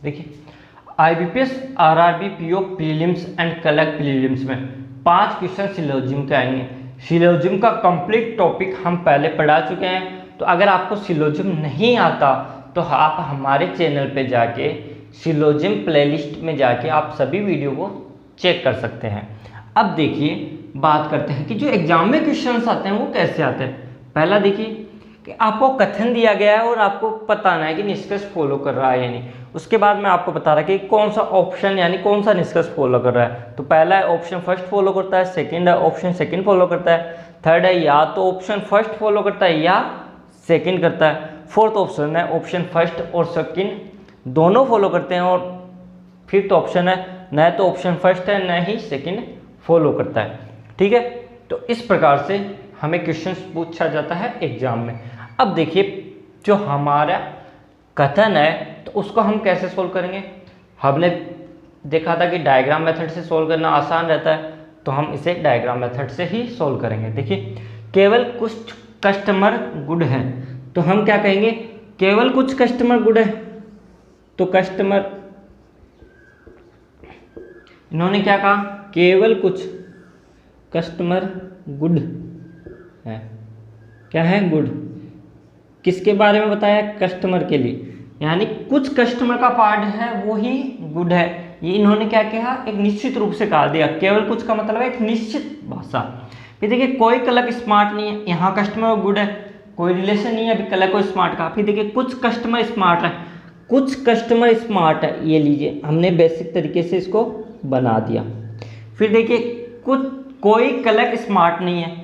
देखिए IBPS RRB PO prelims and collect prelims में 5 question syllogism के आएंगे। सिलोजिज्म का कंप्लीट टॉपिक हम पहले पढ़ा चुके हैं, तो अगर आपको सिलोजिज्म नहीं आता तो आप हमारे चैनल पे जाके सिलोजिज्म प्लेलिस्ट में जाके आप सभी वीडियो को चेक कर सकते हैं। अब देखिए बात करते हैं कि जो एग्जाम में क्वेश्चंस आते हैं वो कैसे आते हैं। पहला देखिए कि आपको कथन दिया गया है और आपको बताना है कि निष्कर्ष फॉलो कर रहा है या नहीं। उसके बाद मैं आपको बता रहा कि कौन सा ऑप्शन यानी कौन सा निष्कर्ष फॉलो कर रहा है। तो पहला है ऑप्शन फर्स्ट फॉलो करता है, सेकंड है ऑप्शन सेकंड फॉलो करता है, थर्ड है या तो ऑप्शन फर्स्ट फॉलो करता है या सेकंड करता है, फोर्थ ऑप्शन है ऑप्शन फर्स्ट और सेकंड दोनों फॉलो करते हैं, और फिफ्थ ऑप्शन है न तो ऑप्शन फर्स्ट है न ही सेकंड फॉलो करता है। ठीक है, तो इस प्रकार से हमें क्वेश्चन पूछा जाता है एग्जाम में। अब देखिए जो हमारा कथन है तो उसको हम कैसे सोल्व करेंगे। हमने देखा था कि डायग्राम मेथड से सोल्व करना आसान रहता है, तो हम इसे डायग्राम मेथड से ही सोल्व करेंगे। देखिए केवल कुछ कस्टमर गुड हैं, तो हम क्या कहेंगे, केवल कुछ कस्टमर गुड है। तो कस्टमर, इन्होंने क्या कहा, केवल कुछ कस्टमर गुड है। क्या है, गुड। किसके बारे में बताया, कस्टमर के लिए, यानी कुछ कस्टमर का पार्ट है वो ही गुड है। ये इन्होंने क्या कहा, एक निश्चित रूप से कहा दिया। केवल कुछ का मतलब है एक निश्चित भाषा। फिर देखिए कोई क्लर्क स्मार्ट नहीं है, यहाँ कस्टमर गुड है, कोई रिलेशन नहीं है अभी क्लर्क और स्मार्ट का। फिर देखिए कुछ कस्टमर स्मार्ट है, कुछ कस्टमर स्मार्ट है, ये लीजिए हमने बेसिक तरीके से इसको बना दिया। फिर देखिए कुछ कोई क्लर्क स्मार्ट नहीं है,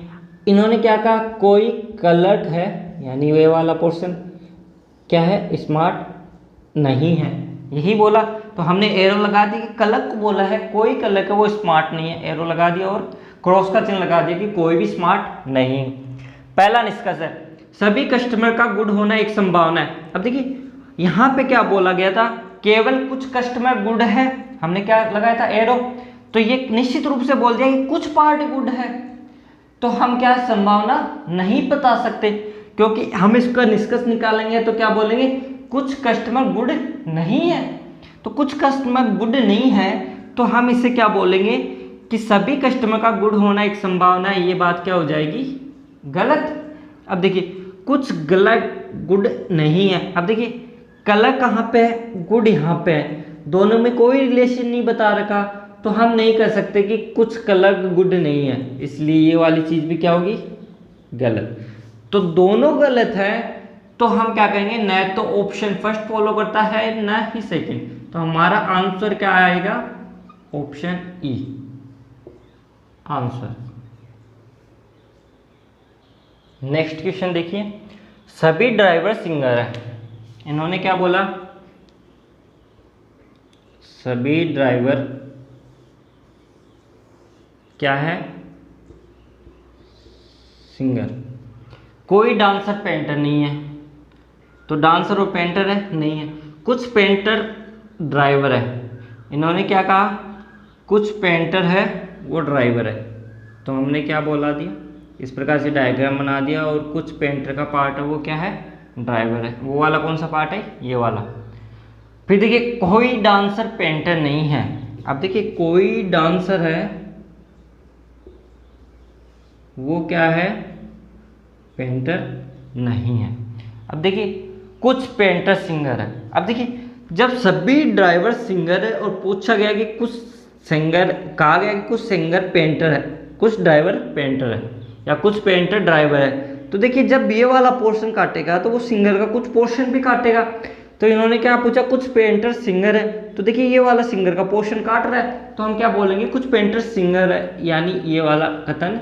इन्होंने क्या कहा, कोई क्लर्क है, यानी वे वाला पोर्शन क्या है, स्मार्ट नहीं है, यही बोला। तो हमने एरो लगा दी कि क्लर्क को बोला है, कोई क्लर्क है वो स्मार्ट नहीं है, एरो लगा दिया और क्रॉस का चिन्ह लगा दिया कि कोई भी स्मार्ट नहीं। पहला निष्कर्ष है सभी कस्टमर का गुड होना एक संभावना है। अब देखिए यहाँ पे क्या बोला गया था, केवल कुछ कस्टमर गुड है, हमने क्या लगाया था, एरो। तो ये निश्चित रूप से बोल दिया कि कुछ पार्ट गुड है, तो हम क्या संभावना नहीं बता सकते, क्योंकि हम इसका निष्कर्ष निकालेंगे तो क्या बोलेंगे, कुछ कस्टमर गुड नहीं है। तो कुछ कस्टमर गुड नहीं है तो हम इसे क्या बोलेंगे कि सभी कस्टमर का गुड होना एक संभावना है। ये बात क्या हो जाएगी, गलत। अब देखिए कुछ गलत गुड नहीं है। अब देखिए कलर कहाँ पे है, गुड यहाँ पे है, दोनों में कोई रिलेशन नहीं बता रखा, तो हम नहीं कर सकते कि कुछ कलर गुड नहीं है, इसलिए ये वाली चीज भी क्या होगी, गलत। तो दोनों गलत है, तो हम क्या कहेंगे, न तो ऑप्शन फर्स्ट फॉलो करता है न ही सेकंड। तो हमारा आंसर क्या आएगा, option E answer. Next question देखिए, सभी ड्राइवर सिंगर है, इन्होंने क्या बोला, सभी ड्राइवर क्या है, सिंगर। कोई डांसर पेंटर नहीं है, तो डांसर और पेंटर है, नहीं है। कुछ पेंटर ड्राइवर है, इन्होंने क्या कहा, कुछ पेंटर है वो ड्राइवर है, तो हमने क्या बोला दिया, इस प्रकार से डायग्राम बना दिया, और कुछ पेंटर का पार्ट है वो क्या है, ड्राइवर है। वो वाला कौन सा पार्ट है, ये वाला। फिर देखिए कोई डांसर पेंटर नहीं है। अब देखिए कोई डांसर है वो क्या है, पेंटर नहीं है। अब देखिए कुछ पेंटर सिंगर है। अब देखिए जब सभी ड्राइवर सिंगर है और पूछा गया कि कुछ सिंगर, कहा गया कि कुछ सिंगर पेंटर है, कुछ ड्राइवर पेंटर है, या कुछ पेंटर ड्राइवर है, तो देखिए जब ये वाला पोर्शन काटेगा तो वो सिंगर का कुछ पोर्शन भी काटेगा। तो इन्होंने क्या पूछा, कुछ पेंटर सिंगर है, तो देखिए ये वाला सिंगर का पोर्शन काट रहा है, तो हम क्या बोलेंगे, कुछ पेंटर सिंगर है, यानी ये वाला कथन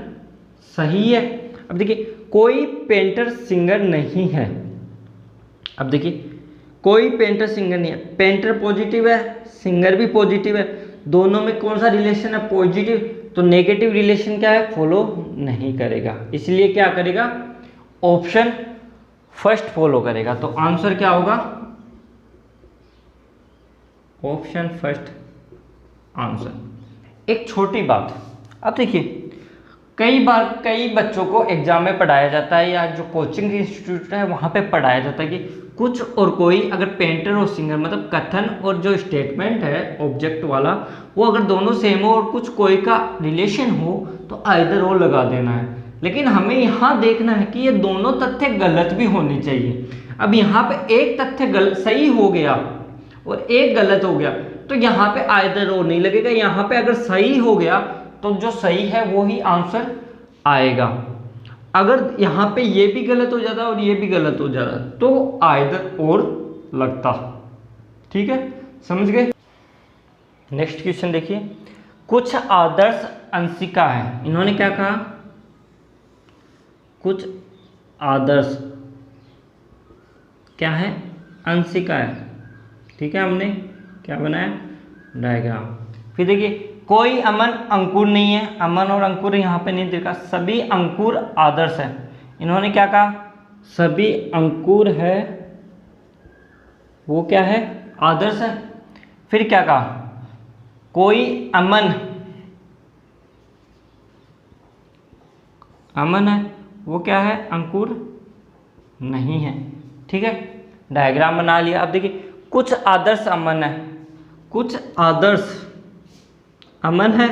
सही है। अब देखिए कोई पेंटर सिंगर नहीं है। अब देखिए कोई पेंटर सिंगर नहीं है, पेंटर पॉजिटिव है, सिंगर भी पॉजिटिव है, दोनों में कौन सा रिलेशन है, पॉजिटिव, तो नेगेटिव रिलेशन क्या है, फॉलो नहीं करेगा, इसलिए क्या करेगा, ऑप्शन फर्स्ट फॉलो करेगा। तो आंसर क्या होगा, ऑप्शन फर्स्ट आंसर। एक छोटी बात, अब देखिए कई बार कई बच्चों को एग्जाम में पढ़ाया जाता है या जो कोचिंग इंस्टीट्यूट है वहाँ पे पढ़ाया जाता है कि कुछ और कोई अगर पेंटर और सिंगर मतलब कथन और जो स्टेटमेंट है ऑब्जेक्ट वाला वो अगर दोनों सेम हो और कुछ कोई का रिलेशन हो तो आइदर और लगा देना है। लेकिन हमें यहाँ देखना है कि ये दोनों तथ्य गलत भी होने चाहिए। अब यहाँ पे एक तथ्य सही हो गया और एक गलत हो गया तो यहाँ पे आइदर और नहीं लगेगा। यहाँ पे अगर सही हो गया तो जो सही है वो ही आंसर आएगा। अगर यहाँ पे ये भी गलत हो जाता और ये भी गलत हो जाता तो आइदर और लगता। ठीक है, समझ गए। नेक्स्ट क्वेश्चन देखिए, कुछ आदर्श अंशिका है। इन्होंने क्या कहा, कुछ आदर्श क्या है, अंशिका है। ठीक है, हमने क्या बनाया, डायग्राम। फिर देखिए, कोई अमन अंकुर नहीं है। अमन और अंकुर यहाँ पे नहीं देखा, सभी अंकुर आदर्श है। इन्होंने क्या कहा, सभी अंकुर है वो क्या है, आदर्श है। फिर क्या कहा, कोई अमन है वो क्या है, अंकुर नहीं है। ठीक है, डायग्राम बना लिया। अब देखिए, कुछ आदर्श अमन है, कुछ आदर्श अमन है।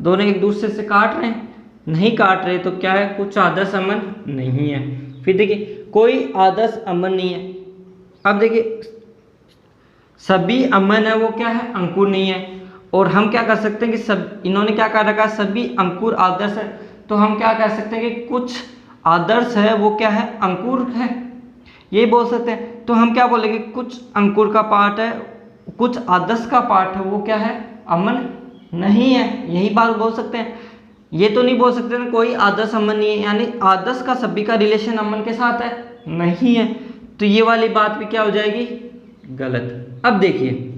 दोनों एक दूसरे से काट रहे हैं, नहीं काट रहे तो क्या है, कुछ आदर्श अमन नहीं है। फिर देखिए, कोई आदर्श अमन नहीं है। अब देखिए, सभी अमन है वो क्या है, अंकुर नहीं है। और हम क्या कर सकते हैं कि सब, इन्होंने क्या कर रखा, सभी अंकुर आदर्श है, तो हम क्या कह सकते हैं कि कुछ आदर्श है वो क्या है, अंकुर है, ये बोल सकते हैं। तो हम क्या बोलेंगे, कुछ अंकुर का पार्ट है, कुछ आदर्श का पार्ट है वो क्या है, अमन नहीं है, यही बात बोल सकते हैं। ये तो नहीं बोल सकते ना कोई आदर्श अमन नहीं है, यानी आदर्श का सभी का रिलेशन अमन के साथ है, नहीं है। तो ये वाली बात भी क्या हो जाएगी, गलत। अब देखिए,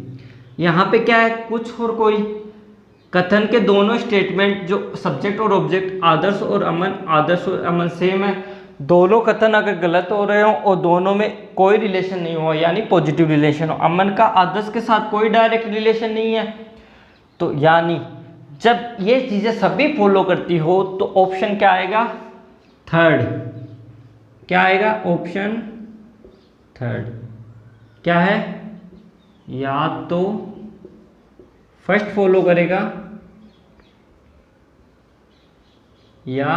यहाँ पे क्या है, कुछ और कोई, कथन के दोनों स्टेटमेंट जो सब्जेक्ट और ऑब्जेक्ट आदर्श और अमन सेम है। दोनों कथन अगर गलत हो रहे हो और दोनों में कोई रिलेशन नहीं हो, यानी पॉजिटिव रिलेशन हो, अमन का आदर्श के साथ कोई डायरेक्ट रिलेशन नहीं है, तो यानी जब ये चीज़ें सभी फॉलो करती हो तो ऑप्शन क्या आएगा, थर्ड। क्या आएगा, ऑप्शन थर्ड। क्या है, या तो फर्स्ट फॉलो करेगा या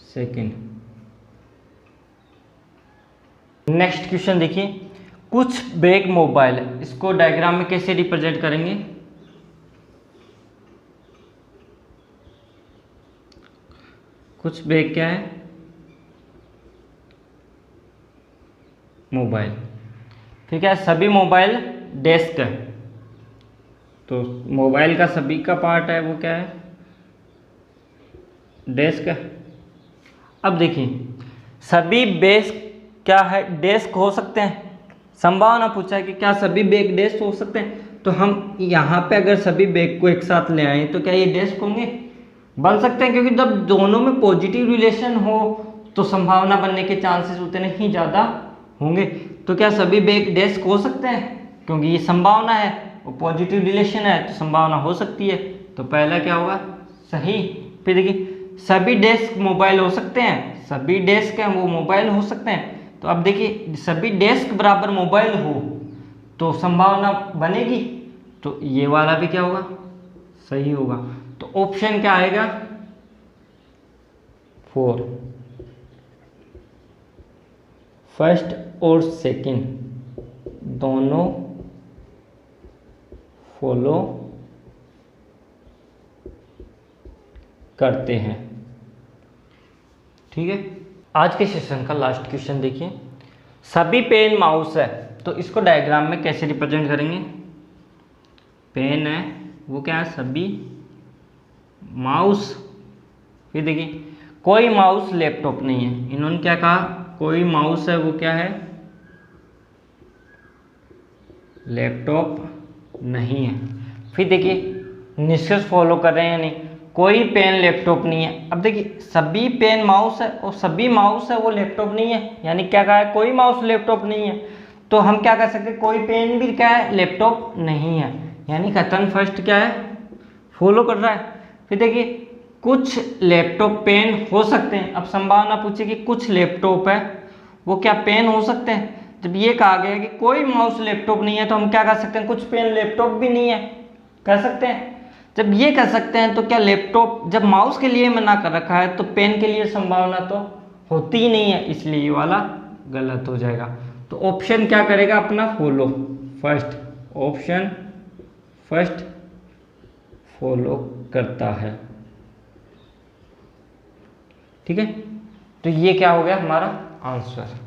सेकंड। नेक्स्ट क्वेश्चन देखिए, कुछ बैग मोबाइल है, इसको डायग्राम में कैसे रिप्रेजेंट करेंगे। कुछ बैग क्या है, मोबाइल। ठीक है, सभी मोबाइल डेस्क है, तो मोबाइल का सभी का पार्ट है वो क्या है, डेस्क है। अब देखिए, सभी बेस्क क्या है, डेस्क हो सकते हैं। संभावना पूछा है कि क्या सभी बैग डेस्क हो सकते हैं, तो हम यहाँ पे अगर सभी बैग को एक साथ ले आए तो क्या ये डेस्क होंगे, बन सकते हैं, क्योंकि जब दोनों में पॉजिटिव रिलेशन हो तो संभावना बनने के चांसेस उतने ही ज़्यादा होंगे। तो क्या सभी बैग डेस्क हो सकते हैं, क्योंकि ये संभावना है, वो पॉजिटिव रिलेशन है तो संभावना हो सकती है, तो पहला क्या होगा, सही। फिर देखिए, सभी डेस्क मोबाइल हो सकते हैं, सभी डेस्क हैं वो मोबाइल हो सकते हैं। तो अब देखिए, सभी डेस्क बराबर मोबाइल हो तो संभावना बनेगी, तो ये वाला भी क्या होगा, सही होगा। तो ऑप्शन क्या आएगा, 4। फर्स्ट और सेकंड दोनों फॉलो करते हैं। ठीक है, आज के सेशन का लास्ट क्वेश्चन देखिए, सभी पेन माउस है, तो इसको डायग्राम में कैसे रिप्रेजेंट करेंगे। पेन है वो क्या है, सभी माउस। फिर देखिए, कोई माउस लैपटॉप नहीं है। इन्होंने क्या कहा, कोई माउस है वो क्या है, लैपटॉप नहीं है। फिर देखिए, निष्कर्ष फॉलो कर रहे हैं या नहीं, कोई पेन लैपटॉप नहीं है। अब देखिए, सभी पेन माउस है और सभी माउस है वो लैपटॉप नहीं है, यानी क्या कहा है, कोई माउस लैपटॉप नहीं है। तो हम क्या कर सकते हैं, कोई पेन भी क्या है, लैपटॉप नहीं है, यानी कथन फर्स्ट क्या है, फॉलो कर रहा है। फिर देखिए कुछ लैपटॉप पेन हो सकते हैं। अब संभावना पूछे कि कुछ लैपटॉप है वो क्या पेन हो सकते हैं। जब ये कहा गया कि कोई माउस लैपटॉप नहीं है तो हम क्या कर सकते हैं, कुछ पेन लैपटॉप भी नहीं है, कह सकते हैं। जब ये कह सकते हैं तो क्या लैपटॉप, जब माउस के लिए मना कर रखा है तो पेन के लिए संभावना तो होती ही नहीं है, इसलिए ये वाला गलत हो जाएगा। तो ऑप्शन क्या करेगा अपना, follow, first option first follow करता है। ठीक है, तो ये क्या हो गया हमारा आंसर।